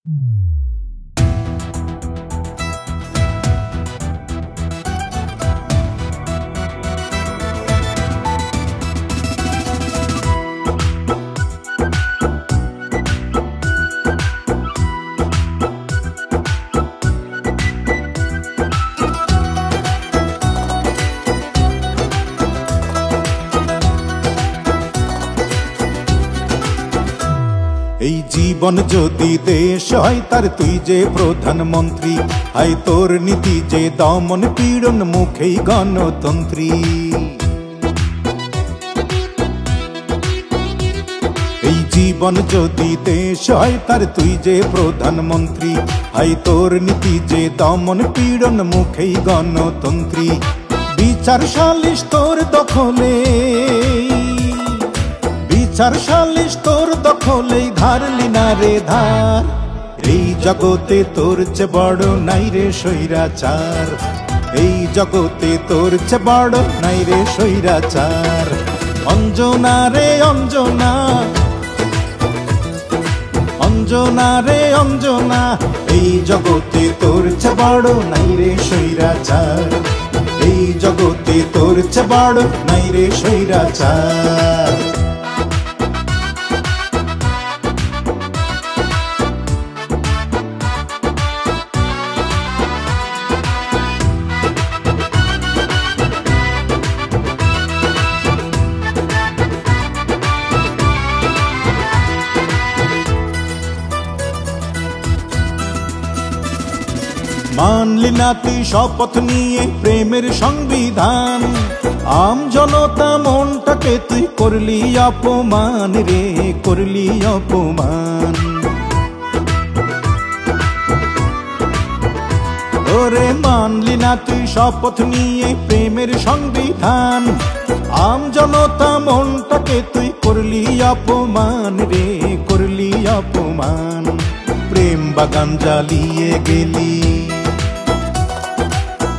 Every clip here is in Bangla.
এই জীবন যদি দেশ হয় তার তুই যে প্রধানমন্ত্রী, আই তোর নীতি যে দমন পীড়ন মুখেই গণতন্ত্রী। এই জীবন যদি দেশ হয় তার তুই যে প্রধানমন্ত্রী, আই তোর নীতি যে দমন পীড়ন মুখেই গণতন্ত্রী। বিচার সালিশ তোর দখলে, বিচার সালিশ তোর দখলেই ধারলি না রে ধার। এই জগতে তোর চে বড় নাই রে স্বৈরাচার, এই জগতে তোর চে বড় নাই রে স্বৈরাচার। অঞ্জনা রে অঞ্জনা, অঞ্জনা রে অঞ্জনা, এই জগতে তোর চে বড় নাই রে স্বৈরাচার, এই জগতে তোর চে বড় নাই রে স্বৈরাচার। মানলি না তুই শপথ নিয়ে প্রেমের সংবিধান, আম জনতা মনটাকে তুই করলি অপমান রে, করলি অপমান। ওরে মানলি না তুই শপথ নিয়ে প্রেমের সংবিধান, আম জনতা মনটাকে তুই করলি অপমান রে, করলি অপমান। প্রেম বাগান জ্বালিয়ে গেলি,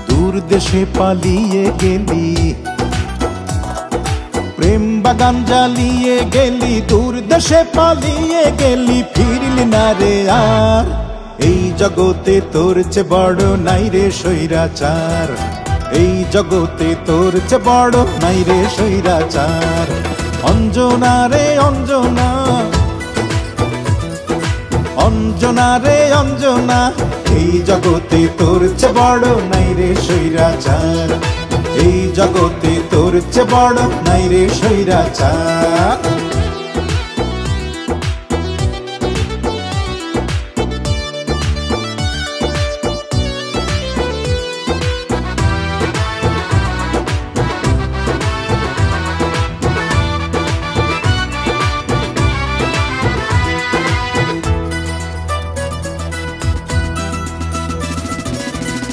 দূর দেশে পালিয়ে গেলি, প্রেম বাগান জ্বালিয়ে গেলি, দূর দেশে পালিয়ে গেলি, ফিরলি না রে আর। এই জগতে তোর চে বড় নাই রে স্বৈরাচার, এই জগতে তোর চে বড় নাই রে স্বৈরাচার। অঞ্জনা রে অঞ্জনা, অঞ্জনা রে অঞ্জনা, এই জগতে তোর চে বড় নাই রে স্বৈরাচার, এই জগতে তোর চে বড় নাই রে স্বৈরাচার।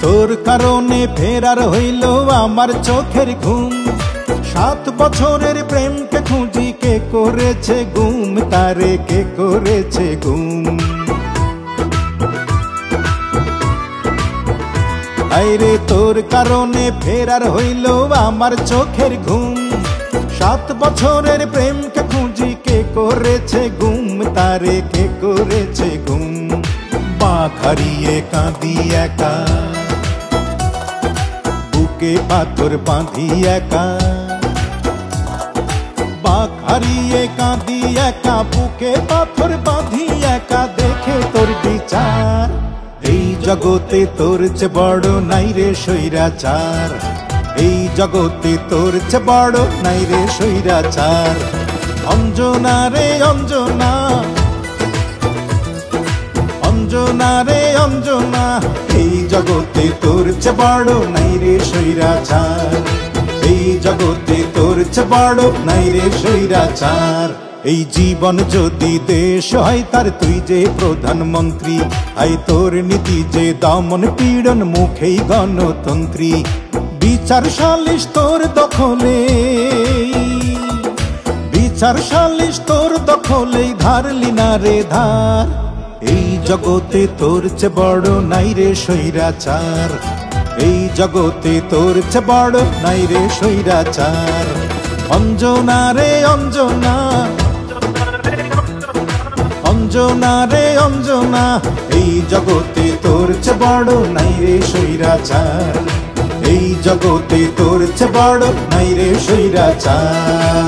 তোর কারণে ফেরার হইল আমার চোখের ঘুম, 7 বছরের প্রেমকে খুঁজি কে করেছে গুম, তারে কে করেছে গুম। আইরে তোর কারণে ফেরার হইল আমার চোখের ঘুম, 7 বছরের প্রেমকে খুঁজি কে করেছে গুম, তারে কে করেছে গুম। বাঁক হারিয়ে কাঁদি একা, বুকে পাথর বাঁধি একা, বাঁক হারিয়ে কাঁদি একা, বুকে পাথর বাঁধি একা, দেখে তোর বিচার। এই জগতে তোর চে বড় নাই রে স্বৈরাচার, এই জগতে তোর চে বড় নাই রে স্বৈরাচার। অঞ্জনা রে অঞ্জনা, অঞ্জনা রে অঞ্জনা, এই জগতে তোর চে বড় নাই রে স্বৈরাচার, এই জগতে তোর চে বড় নাই রে স্বৈরাচার। এই জীবন যদি দেশ হয় তার তুই যে প্রধানমন্ত্রী, আই তোর নীতি যে দমন পীড়ন মুখেই গণতন্ত্রী। বিচার সালিশ তোর দখলে, বিচার সালিশ তোর দখলেই ধারলি না রে ধার। এই জগতে তোর চে বড় নাই রে স্বৈরাচার, এই জগতে তোর চে বড় নাই রে স্বৈরাচার। অঞ্জনা রে অঞ্জনা, অঞ্জনা রে অঞ্জনা, এই জগতে তোর চেয়ে বড় নাই রে স্বৈরাচার, এই জগতে তোর চেয়ে বড় নাই রে স্বৈরাচার।